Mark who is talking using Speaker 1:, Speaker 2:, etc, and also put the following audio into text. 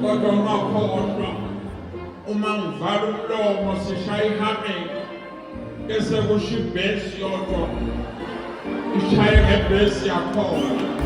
Speaker 1: kodwa ungakhohlwa uma ngivala umlomo sishaye ihameni bese kusho ibhesi yodwa ishaye ngebhesi yakhona